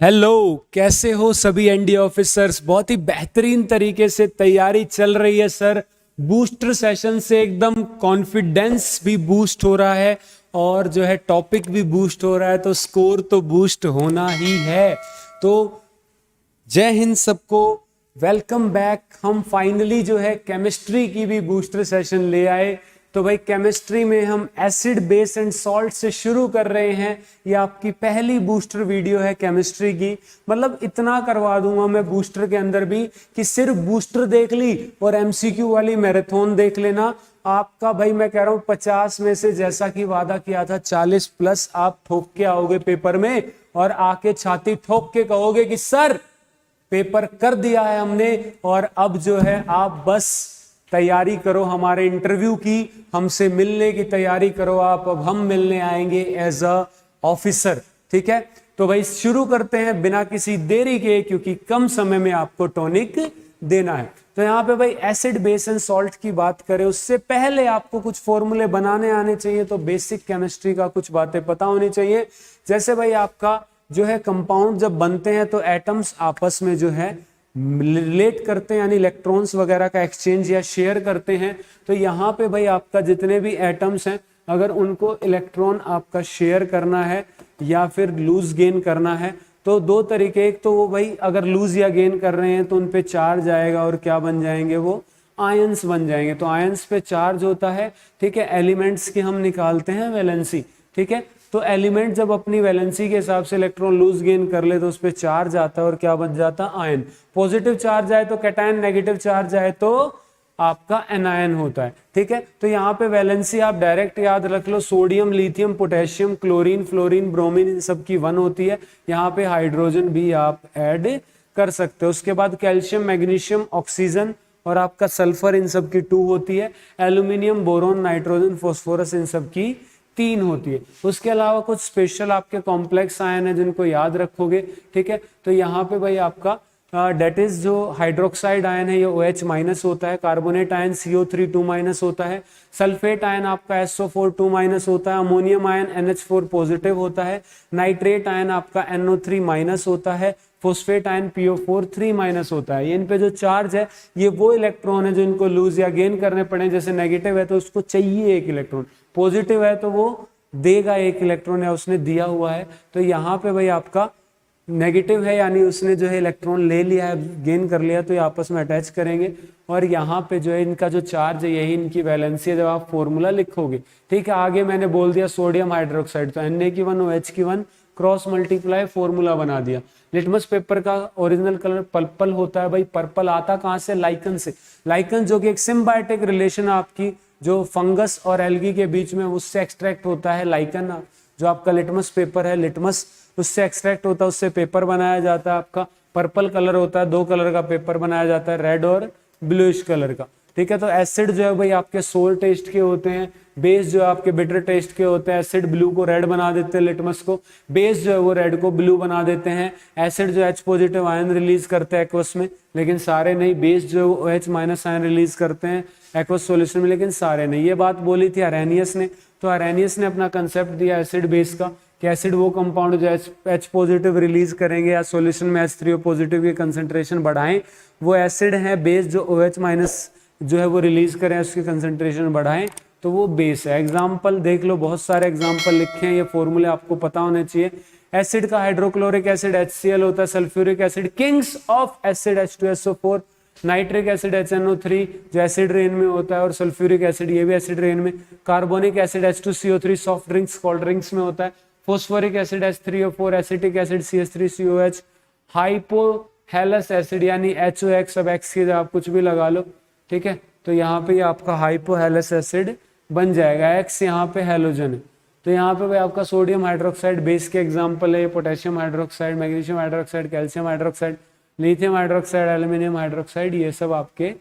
Hello, कैसे हो सभी एनडी ऑफिसर्स। बहुत ही बेहतरीन तरीके से तैयारी चल रही है सर। बूस्टर सेशन से एकदम कॉन्फिडेंस भी बूस्ट हो रहा है और जो है टॉपिक भी बूस्ट हो रहा है, तो स्कोर तो बूस्ट होना ही है। तो जय हिंद सबको, वेलकम बैक। हम फाइनली जो है केमिस्ट्री की भी बूस्टर सेशन ले आए। तो भाई केमिस्ट्री में हम एसिड बेस एंड सॉल्ट से शुरू कर रहे हैं। ये आपकी पहली बूस्टर वीडियो है केमिस्ट्री की। मतलब इतना करवा दूंगा मैं बूस्टर के अंदर भी कि सिर्फ बूस्टर देख ली और एमसीक्यू वाली मैराथन देख लेना। आपका भाई मैं कह रहा हूं 50 में से, जैसा कि वादा किया था, 40 प्लस आप ठोक के आओगे पेपर में और आके छाती ठोक के कहोगे कि सर पेपर कर दिया है हमने। और अब जो है आप बस तैयारी करो हमारे इंटरव्यू की, हमसे मिलने की तैयारी करो आप। अब हम मिलने आएंगे एज अ ऑफिसर, ठीक है। तो भाई शुरू करते हैं बिना किसी देरी के, क्योंकि कम समय में आपको टॉनिक देना है। तो यहाँ पे भाई एसिड बेस एंड सॉल्ट की बात करें उससे पहले आपको कुछ फॉर्मूले बनाने आने चाहिए। तो बेसिक केमिस्ट्री का कुछ बातें पता होनी चाहिए। जैसे भाई आपका जो है कंपाउंड जब बनते हैं तो एटम्स आपस में जो है रिलेट करते हैं, यानी इलेक्ट्रॉन्स वगैरह का एक्सचेंज या शेयर करते हैं। तो यहाँ पे भाई आपका जितने भी एटम्स हैं, अगर उनको इलेक्ट्रॉन आपका शेयर करना है या फिर लूज गेन करना है, तो दो तरीके। एक तो वो भाई अगर लूज या गेन कर रहे हैं तो उन पे चार्ज आएगा और क्या बन जाएंगे, वो आयंस बन जाएंगे। तो आयंस पे चार्ज होता है, ठीक है। एलिमेंट्स की हम निकालते हैं वैलेंसी, ठीक है। तो एलिमेंट जब अपनी वैलेंसी के हिसाब से इलेक्ट्रॉन लूज गेन कर ले तो उस पर चार्ज आता है और क्या बन जाता है, आयन। पॉजिटिव चार्ज आए तो कैटायन, नेगेटिव चार्ज आए तो आपका एनायन होता है, ठीक है। तो यहाँ पे वैलेंसी आप डायरेक्ट याद रख लो, sodium, lithium, potassium, chlorine, fluorine, bromine, इन सब की 1 होती है। यहाँ पे हाइड्रोजन भी आप ऐड कर सकते हो। उसके बाद कैल्शियम, मैग्नीशियम, ऑक्सीजन और आपका सल्फर, इन सब की 2 होती है। एल्यूमिनियम, बोरोन, नाइट्रोजन, फास्फोरस, इन सब की 3 होती है। उसके अलावा कुछ स्पेशल आपके कॉम्प्लेक्स आयन है जिनको याद रखोगे, ठीक है। तो यहाँ पे भाई आपका डेट इज जो हाइड्रोक्साइड आयन है ये OH माइनस होता है। कार्बोनेट आयन CO3 2 माइनस होता है। सल्फेट आयन आपका SO4 2 माइनस होता है। अमोनियम आयन NH4 पॉजिटिव होता है। नाइट्रेट आयन आपका NO3 माइनस होता है। फोस्फेट आयन PO4 3 माइनस होता है। इन पे जो चार्ज है ये वो इलेक्ट्रॉन है जो इनको लूज या गेन करने पड़े। जैसे नेगेटिव है तो उसको चाहिए 1 इलेक्ट्रॉन, पॉजिटिव है तो वो देगा 1 इलेक्ट्रॉन या उसने दिया हुआ है। तो यहाँ पे भाई आपका नेगेटिव है, यानी उसने जो है इलेक्ट्रॉन ले लिया है, गेन कर लिया, तो ये आपस में अटैच करेंगे। और यहाँ पे जो है इनका जो चार्ज है यही इनकी वैलेंसी है जब आप फॉर्मूला लिखोगे, ठीक है। आगे मैंने बोल दिया सोडियम हाइड्रोक्साइड, तो Na की 1 OH की 1 क्रॉस मल्टीप्लाई फॉर्मूला बना दिया। लिटमस पेपर का ओरिजिनल कलर पर्पल होता है। भाई पर्पल आता कहाँ से, लाइकन से। लाइकन जो कि एक सिम्बायोटिक रिलेशन आपकी जो फंगस और एल्गी के बीच में, उससे एक्सट्रैक्ट होता है लाइकन। जो आपका लिटमस पेपर है, लिटमस उससे एक्सट्रैक्ट होता है, उससे पेपर बनाया जाता है। आपका पर्पल कलर होता है, 2 कलर का पेपर बनाया जाता है, रेड और ब्लूइश कलर का, ठीक है। तो एसिड जो है भाई आपके सोर टेस्ट के होते हैं, बेस जो है आपके बिटर टेस्ट के होते हैं। एसिड ब्लू को रेड बना देते हैं, लिटमस को। बेस जो है वो रेड को ब्लू बना देते हैं। एसिड जो H पॉजिटिव आयन रिलीज करते हैं एक्वस में, लेकिन सारे नहीं। बेस जो है वो OH माइनस आयन रिलीज करते हैं एक्वस सॉल्यूशन में, लेकिन सारे नहीं। ये बात बोली थी अरेनियस ने। तो अरेनियस ने अपना कंसेप्ट दिया एसिड बेस का कि एसिड वो कंपाउंड जो H पॉजिटिव रिलीज करेंगे या सॉल्यूशन में H3O पॉजिटिव की कंसंट्रेशन बढ़ाएं, वो एसिड है। बेस जो OH माइनस जो है वो रिलीज करें, उसकी कंसंट्रेशन बढ़ाएं, तो वो बेस है। एग्जाम्पल देख लो, बहुत सारे एग्जाम्पल लिखे हैं, ये फॉर्मूले आपको पता होने चाहिए। एसिड का हाइड्रोक्लोरिक एसिड HCl होता है। Sulphuric acid Kings of acid H2SO4। Nitric acid HNO3 जो एसिड रेन में होता है, और सल्फ्यूरिक एसिड ये भी एसिड रेन में। Carbonic acid H2CO3 soft drinks, cold drinks में होता है। Phosphoric acid H3O4। Acetic acid CH3COH। Hypohalous acid यानी HOX, अब X की जगह आप कुछ भी लगा लो, ठीक है। तो यहाँ पे आपका हाइपोहेलस एसिड बन जाएगा। X यहाँ पे हेलोजन है। तो यहाँ पे भाई आपका सोडियम हाइड्रोक्साइड बेस के एग्जाम्पल है। Potassium hydroxide, magnesium hydroxide, calcium hydroxide, lithium hydroxide, aluminium hydroxide, ये सब आपके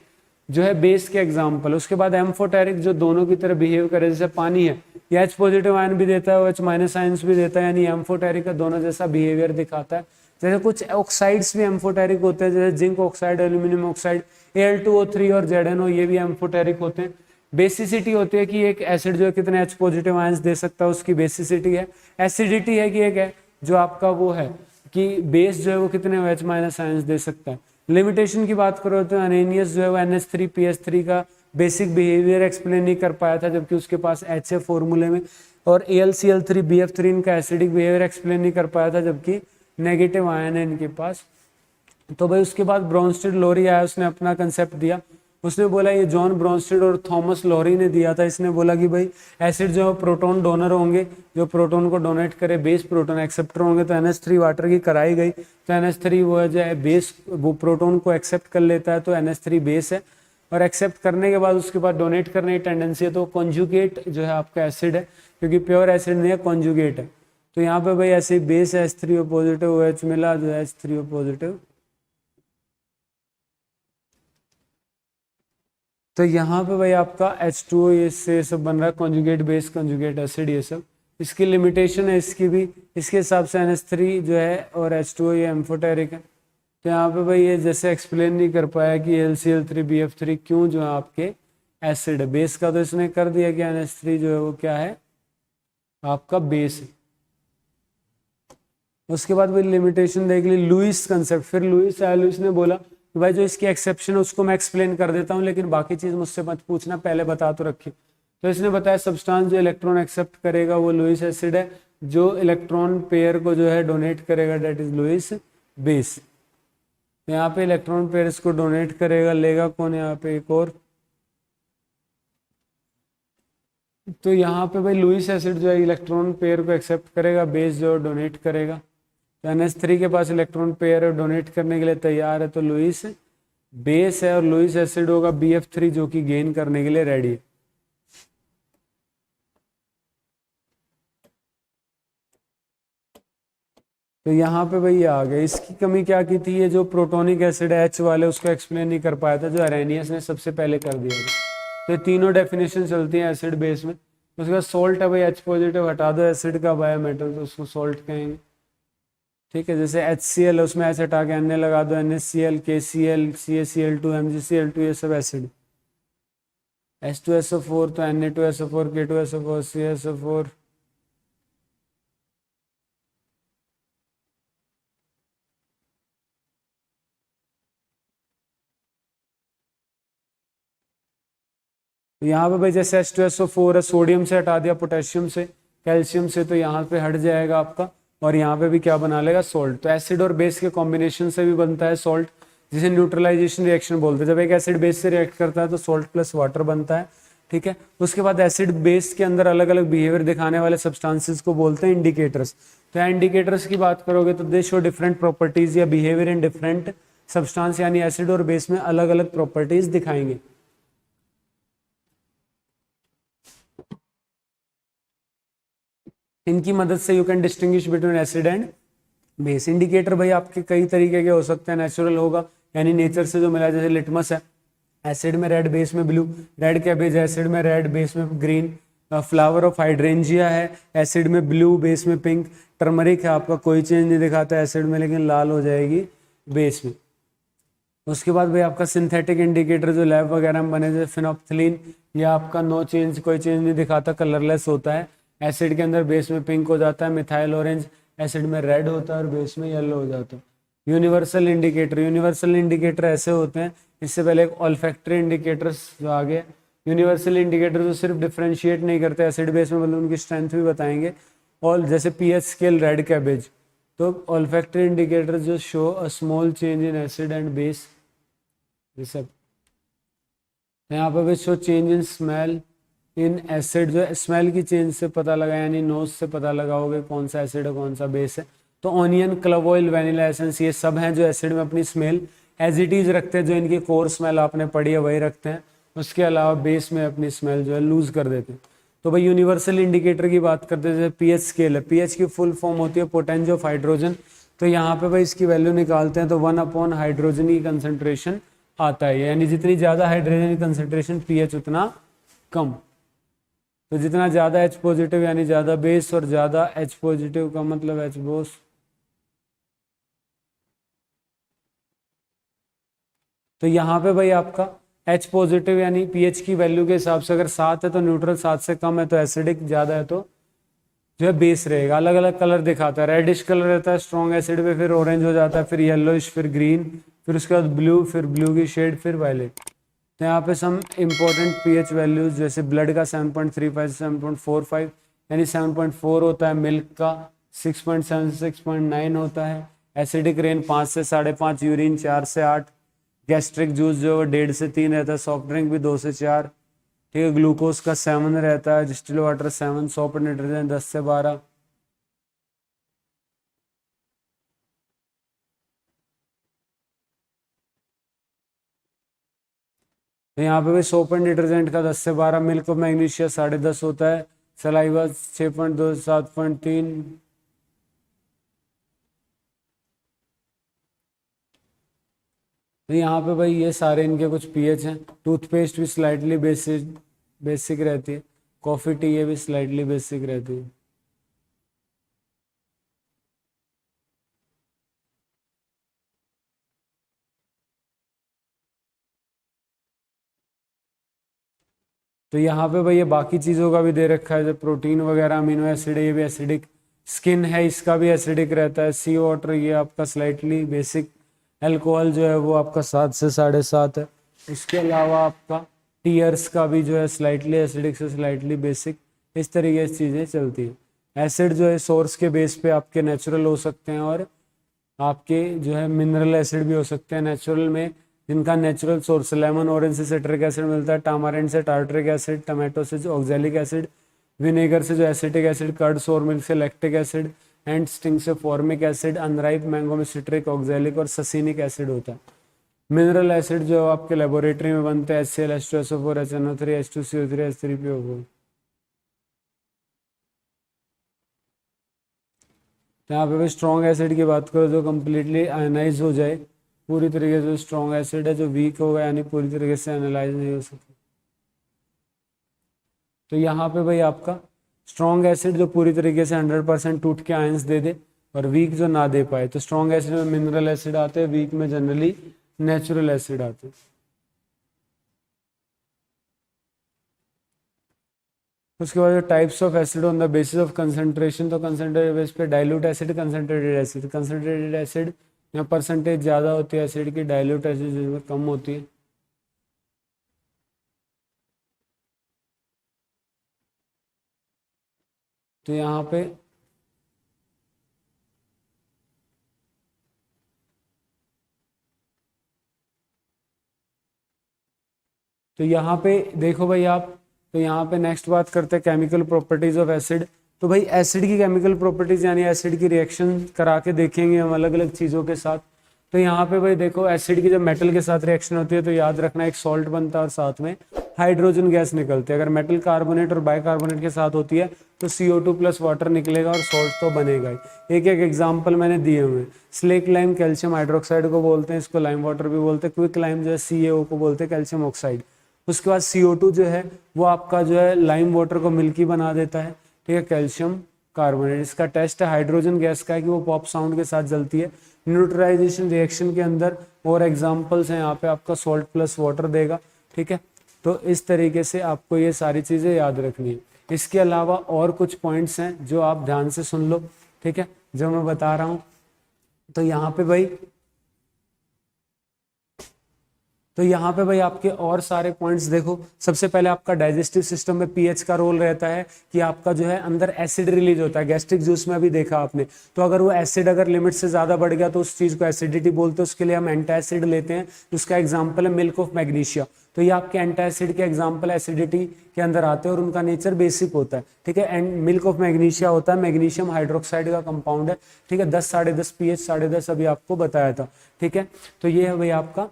जो है बेस के एग्जाम्पल। उसके बाद एम्फोटेरिक जो दोनों की तरह बिहेव करे, जैसे पानी है, ये H पॉजिटिव आयन भी देता है, OH माइनस आयन्स भी देता है, यानी एम्फोटेरिक का दोनों जैसा बिहेवियर दिखाता है। जैसे कुछ ऑक्साइड्स भी एम्फोटेरिक होते हैं, जैसे zinc oxide, aluminium oxide, Al2O3 और ZnO, ये भी एम्फोटेरिक होते हैं। बेसिसिटी होती है कि एक एसिड जो है कितने H पॉजिटिव आयंस दे सकता है, उसकी बेसिसिटी है। एसिडिटी है कि एक है जो आपका वो है कि बेस जो है वो कितने H माइनस आयंस दे सकता है। लिमिटेशन की बात करो तो अरेनियस जो है वो NH3PH3 का बेसिक बिहेवियर एक्सप्लेन नहीं कर पाया था, जबकि उसके पास H है फॉर्मूले में, और AlCl3BF3 इनका एसिडिक बिहेवियर एक्सप्लेन नहीं कर पाया था, जबकि नेगेटिव आयन है इनके पास। तो भाई उसके बाद ब्रॉन्स्टेड लोरी आया, उसने अपना कंसेप्ट दिया। उसने बोला, ये जॉन ब्रॉन्स्टेड और थॉमस लोरी ने दिया था। इसने बोला कि भाई एसिड जो है प्रोटॉन डोनर होंगे, जो प्रोटॉन को डोनेट करे, बेस प्रोटॉन एक्सेप्टर होंगे। तो NH3 वाटर की कराई गई, तो NH3 वो है जो है बेस, वो प्रोटॉन को एक्सेप्ट कर लेता है, तो NH3 बेस है। और एक्सेप्ट करने के बाद उसके बाद डोनेट करने की टेंडेंसी है, तो कॉन्जुगेट जो है आपका एसिड है, क्योंकि प्योर एसिड नहीं है, कॉन्जुगेट है। तो यहाँ पे भाई ऐसे बेस H3O पॉजिटिव OH मिला, जो है H3O पॉजिटिव। तो यहाँ पे भाई आपका H2O ये से सब बन रहा है, कॉन्जुगेट बेस, कॉन्जुगेट एसिड, ये सब। इसकी लिमिटेशन है इसकी भी, इसके हिसाब से NH3 जो है और H2O ये एम्फोटेरिक है। तो यहाँ पे भाई ये जैसे एक्सप्लेन नहीं कर पाया कि AlCl3BF3 क्यों जो है आपके एसिड है। बेस का तो इसने कर दिया कि NH3 जो है वो क्या है, आपका बेस है। उसके बाद भाई लिमिटेशन देख ली, लुइस कंसेप्ट। फिर लुइस आया, लुइस ने बोला कि भाई जो इसकी एक्सेप्शन है उसको मैं एक्सप्लेन कर देता हूँ, लेकिन बाकी चीज मुझसे मत पूछना, पहले बता तो रखिए। तो इसने बताया सब्सटेंस जो इलेक्ट्रॉन एक्सेप्ट करेगा वो लुइस एसिड है, जो इलेक्ट्रॉन पेयर को जो है डोनेट करेगा डेट इज लुइस बेस। यहाँ पे इलेक्ट्रॉन पेयर इसको डोनेट करेगा, लेगा कौन यहाँ पे, एक और। तो यहाँ पे भाई लुइस एसिड जो है इलेक्ट्रॉन पेयर को एक्सेप्ट करेगा, बेस जो डोनेट करेगा। तो NH3 के पास इलेक्ट्रॉन पेयर है, डोनेट करने के लिए तैयार है, तो लुइस बेस है, और लुइस एसिड होगा BF3 जो कि गेन करने के लिए रेडी है। तो यहाँ पे भाई आ गया, इसकी कमी क्या की थी, ये जो प्रोटोनिक एसिड है H वाले, उसको एक्सप्लेन नहीं कर पाया था, जो अरेनियस ने सबसे पहले कर दिया था। तो ये तीनों डेफिनेशन चलती हैं एसिड बेस में। उसके बाद सोल्ट है भाई, H पॉजिटिव हटा दो एसिड का बायोमेटल, तो उसको सोल्ट कहेंगे। ठीक है, जैसे HCl है, उसमें H हटा के Na लगा दो, NaCl, KCl, CaCl2, MgCl2, ये सब एसिड। H2SO4 तो Na2SO4, K2SO4, CSO4। तो यहाँ पे भाई जैसे H2SO4 है, सोडियम से हटा दिया, पोटेशियम से, कैल्शियम से, तो यहाँ पे हट जाएगा आपका, और यहाँ पे भी क्या बना लेगा, सोल्ट। तो एसिड और बेस के कॉम्बिनेशन से भी बनता है सोल्ट, जिसे न्यूट्रलाइजेशन रिएक्शन बोलते हैं। जब एक एसिड बेस से रिएक्ट करता है तो सोल्ट प्लस वाटर बनता है। ठीक है, उसके बाद एसिड बेस के अंदर अलग अलग बिहेवियर दिखाने वाले सब्सटेंसेस को बोलते हैं इंडिकेटर्स। तो इंडिकेटर्स की बात करोगे तो दे शो डिफरेंट प्रॉपर्टीज या बिहेवियर इन डिफरेंट सब्सटेंस, यानी एसिड और बेस में अलग अलग प्रॉपर्टीज दिखाएंगे। इनकी मदद से you can distinguish between acid and base. Indicator भाई आपके कई तरीके के हो सकते हैं। नेचुरल होगा, यानी नेचर से जो मिला, जैसे लिटमस है, एसिड में रेड, बेस में ब्लू। रेड कैबेज एसिड में रेड, बेस में ग्रीन। फ्लावर ऑफ हाइड्रेंजिया है, एसिड में ब्लू, बेस में पिंक। टर्मरिक है आपका, कोई चेंज नहीं दिखाता एसिड में, लेकिन लाल हो जाएगी बेस में। उसके बाद भाई आपका सिंथेटिक इंडिकेटर जो लैब वगैरह में बने, जैसे फिनोप्थलीन, या आपका नो चेंज, कोई चेंज नहीं दिखाता, कलरलेस होता है। एसिड के अंदर बेस में पिंक हो जाता है। मिथाइल ऑरेंज एसिड में रेड होता है और बेस में येलो हो जाता है। यूनिवर्सल इंडिकेटर, यूनिवर्सल इंडिकेटर ऐसे होते हैं। इससे पहले एक ऑल्फैक्टरी इंडिकेटर्स जो आ गए। यूनिवर्सल इंडिकेटर जो सिर्फ डिफ्रेंशिएट नहीं करते एसिड बेस में, मतलब उनकी स्ट्रेंथ भी बताएंगे। और जैसे पीएच स्केल, रेड कैबेज। तो ऑल्फैक्टरी इंडिकेटर जो show a small change in acid and base, ये सब। यहाँ पर भी show change in smell in acid, जो स्मेल की चेंज से पता लगा, यानी नोज से पता लगाओगे कौन सा एसिड है कौन सा बेस है। तो onion, club oil, vanilla essence, ये सब हैं जो एसिड में अपनी स्मेल एज इट इज रखते हैं, जो इनकी कोर स्मेल आपने पढ़ी है वही रखते हैं। उसके अलावा बेस में अपनी स्मेल जो है लूज कर देते हैं। तो भाई यूनिवर्सल इंडिकेटर की बात करते हैं, जैसे पीएच स्केल है, पीएच की फुल फॉर्म होती है पोटेंज ऑफ हाइड्रोजन। तो यहाँ पे भाई इसकी वैल्यू निकालते हैं तो 1 हाइड्रोजन की कंसेंट्रेशन आता है, यानी जितनी ज्यादा हाइड्रोजन की कंसेंट्रेशन पीएच उतना कम। तो जितना ज्यादा H पॉजिटिव यानी ज्यादा बेस, और ज्यादा H पॉजिटिव का मतलब H बोस। तो यहाँ पे भाई आपका H पॉजिटिव यानी पीएच की वैल्यू के हिसाब से अगर 7 है तो न्यूट्रल, 7 से कम है तो एसिडिक, ज्यादा है तो जो है बेस रहेगा। अलग अलग कलर दिखाता है, रेडिश कलर रहता है स्ट्रॉन्ग एसिड पे, फिर ऑरेंज हो जाता है, फिर येलोइश, फिर ग्रीन, फिर उसके बाद ब्लू, फिर ब्लू की शेड, फिर वायलेट। तो यहाँ पे सम इम्पोर्टेंट पीएच वैल्यूज, जैसे ब्लड का 7.35 से 7.45, यानी 7.4 होता है, मिल्क का 6.7 से 6.9 होता है, एसिडिक रेन 5 से 5.5, यूरिन 4 से 8, गैस्ट्रिक जूस जो 1.5 से 3 रहता है, सॉफ्ट ड्रिंक भी 2 से 4, ठीक है, ग्लूकोज का 7 रहता है, डिस्टिल वाटर 7, 100 नाइट्रोजन 10 से 12। तो यहाँ पे भी 100 डिटर्जेंट का 10 से 12, मिल्क ऑफ मैग्नीशिया 10.5 होता है, सलाइवा 6.2 7.3। तो यहाँ पे भाई ये सारे इनके कुछ पीएच हैं। टूथपेस्ट भी स्लाइटली बेसिक रहती है, कॉफ़ी टी ये भी स्लाइटली बेसिक रहती है। तो यहाँ पे भाई ये बाकी चीज़ों का भी दे रखा है, जब प्रोटीन वगैरह, अमीनो एसिड, ये भी एसिडिक, स्किन है इसका भी एसिडिक रहता है, सी वाटर ये आपका स्लाइटली बेसिक, अल्कोहल जो है वो आपका 7 से 7.5 है। इसके अलावा आपका टीयर्स का भी जो है स्लाइटली एसिडिक से स्लाइटली बेसिक, इस तरीके से चीज़ें चलती हैं। एसिड जो है सोर्स के बेस पे आपके नेचुरल हो सकते हैं, और आपके जो है मिनरल एसिड भी हो सकते हैं नेचुरल में, जिनका नेचुरल सोर्स लेमन ऑरेंज से सिट्रिक एसिड मिलता है, टामारिंड से टार्टरिक एसिड, टमाटो से जो ऑक्जेलिक एसिड, विनेगर से जो एसिटिक एसिड, कर्ड सोर मिल्क से लैक्टिक एसिड, एंड स्टिंग से फॉर्मिक एसिड, अनराइप मैंगो में सिट्रिक, ऑक्जेलिक और ससीनिक एसिड होता है। मिनरल एसिड जो आपके लेबोरेटरी में बनते हैं, HCl, H2SO4, HNO3, H2CO3, H3PO4। तो यहाँ पे भी स्ट्रॉन्ग एसिड की बात करो, जो कम्प्लीटली आयनाइज हो जाए पूरी तरीके से, स्ट्रॉन्ग एसिड है। जो वीक होगा यानी पूरी तरीके से एनालाइज नहीं हो सकता। तो यहाँ पे भाई आपका स्ट्रॉन्ग एसिड जो पूरी तरीके से 100% टूट के आयंस दे दे, और वीक जो ना दे पाए, तो स्ट्रॉन्ग एसिड में मिनरल एसिड आते हैं, वीक में जनरली नेचुरल एसिड आते हैं। उसके बाद types of acid on the basis of concentration, तो कंसंट्रेटेड बेस पे dilute acid, concentrated acid, concentrated acid में परसेंटेज ज़्यादा होती है एसिड की, डाइल्यूट एसिड में कम होती है। तो यहाँ पे देखो भाई आप, तो यहाँ पे नेक्स्ट बात करते हैं केमिकल प्रॉपर्टीज ऑफ एसिड। तो भाई एसिड की केमिकल प्रॉपर्टीज यानी एसिड की रिएक्शन करा के देखेंगे हम अलग अलग चीज़ों के साथ। तो यहाँ पे भाई देखो, एसिड की जब मेटल के साथ रिएक्शन होती है तो याद रखना एक सॉल्ट बनता है और साथ में हाइड्रोजन गैस निकलती है। अगर मेटल कार्बोनेट और बाइकार्बोनेट के साथ होती है तो CO2 प्लस वाटर निकलेगा और सॉल्ट तो बनेगा ही। एक एक एग्जाम्पल मैंने दिए हुए हैं। स्लेक लाइम कैल्शियम हाइड्रोक्साइड को बोलते हैं, इसको लाइम वाटर भी बोलते हैं। क्विक लाइम जो है CaO को बोलते हैं, कैल्शियम ऑक्साइड। उसके बाद CO2 जो है वो आपका जो है लाइम वाटर को मिल्की बना देता है, ठीक है, कैल्शियम कार्बोनेट। इसका टेस्ट है हाइड्रोजन गैस का है कि वो पॉप साउंड के साथ जलती है न्यूट्रलाइजेशन रिएक्शन के अंदर। और एग्जांपल्स हैं यहाँ पे, आपका सॉल्ट प्लस वाटर देगा, ठीक है। तो इस तरीके से आपको ये सारी चीज़ें याद रखनी है। इसके अलावा और कुछ पॉइंट्स हैं जो आप ध्यान से सुन लो, ठीक है, जो मैं बता रहा हूँ। तो यहाँ पे भाई आपके और सारे पॉइंट्स देखो। सबसे पहले आपका डाइजेस्टिव सिस्टम में पीएच का रोल रहता है कि आपका जो है अंदर एसिड रिलीज होता है। गैस्ट्रिक जूस में भी देखा आपने, तो अगर वो एसिड अगर लिमिट से ज़्यादा बढ़ गया तो उस चीज़ को एसिडिटी बोलते हैं। उसके लिए हम एंटासिड लेते हैं, उसका एग्जाम्पल है मिल्क ऑफ मैग्नीशिया। तो ये आपके एंटासिड के एग्जाम्पल एसिडिटी के अंदर आते हैं और उनका नेचर बेसिक होता है, ठीक है। एंड मिल्क ऑफ मैग्नीशिया होता है, मैग्नीशियम हाइड्रोक्साइड का कंपाउंड है, ठीक है। 10 10.5 pH 10.5 अभी आपको बताया था, ठीक है। तो ये है भाई आपका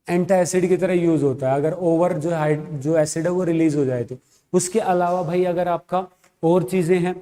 एंटा एसिड की तरह यूज होता है अगर ओवर जो एसिड है वो रिलीज हो जाए तो। उसके अलावा भाई अगर आपका और चीज़ें हैं,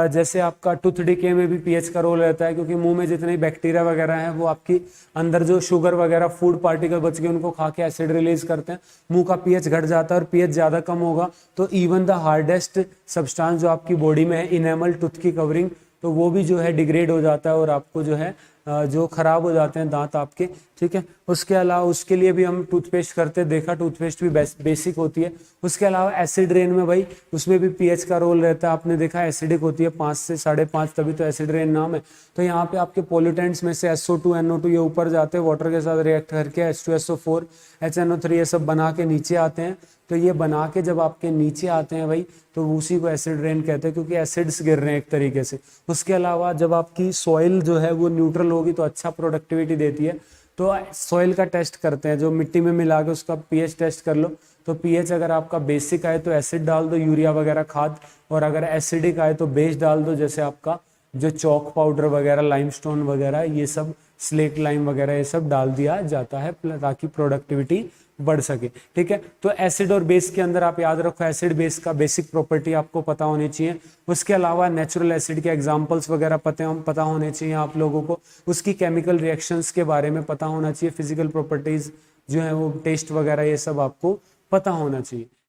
जैसे आपका टूथ डिके में भी पीएच का रोल रहता है, क्योंकि मुंह में जितने बैक्टीरिया वगैरह हैं वो आपकी अंदर जो शुगर वगैरह फूड पार्टिकल बच गए उनको खा के एसिड रिलीज करते हैं। मुंह का पीएच घट जाता है और पीएच ज़्यादा कम होगा तो इवन द हार्डेस्ट सब्सटेंस जो आपकी बॉडी में है, इनेमल टूथ की कवरिंग, तो वो भी जो है डिग्रेड हो जाता है और आपको जो है जो खराब हो जाते हैं दांत आपके, ठीक है। उसके अलावा उसके लिए भी हम टूथपेस्ट करते हैं, देखा टूथपेस्ट भी बेसिक होती है। उसके अलावा एसिड रेन में भाई उसमें भी पीएच का रोल रहता है, आपने देखा एसिडिक होती है 5 से 5.5, तभी तो एसिड रेन नाम है। तो यहाँ पे आपके पोल्यूटेंट्स में से SO2 NO2 ये ऊपर जाते हैं वाटर के साथ रिएक्ट करके, H2SO4 HNO3 ये सब बना के नीचे आते हैं। तो ये बना के जब आपके नीचे आते हैं भाई, तो उसी को एसिड रेन कहते हैं, क्योंकि एसिड्स गिर रहे हैं एक तरीके से। उसके अलावा जब आपकी सॉइल जो है वो न्यूट्रल होगी तो अच्छा प्रोडक्टिविटी देती है। तो सॉइल का टेस्ट करते हैं, जो मिट्टी में मिला के उसका पीएच टेस्ट कर लो। तो पीएच अगर आपका बेसिक आए तो एसिड डाल दो, यूरिया वगैरह खाद, और अगर एसिडिक आए तो बेस डाल दो, जैसे आपका जो चौक पाउडर वगैरह, लाइमस्टोन वगैरह, ये सब स्लेट लाइम वगैरह ये सब डाल दिया जाता है ताकि प्रोडक्टिविटी बढ़ सके, ठीक है। तो एसिड और बेस के अंदर आप याद रखो एसिड बेस का बेसिक प्रॉपर्टी आपको पता होनी चाहिए। उसके अलावा नेचुरल एसिड के एग्जांपल्स वगैरह पता होने चाहिए आप लोगों को। उसकी केमिकल रिएक्शंस के बारे में पता होना चाहिए, फिजिकल प्रॉपर्टीज जो है वो टेस्ट वगैरह ये सब आपको पता होना चाहिए।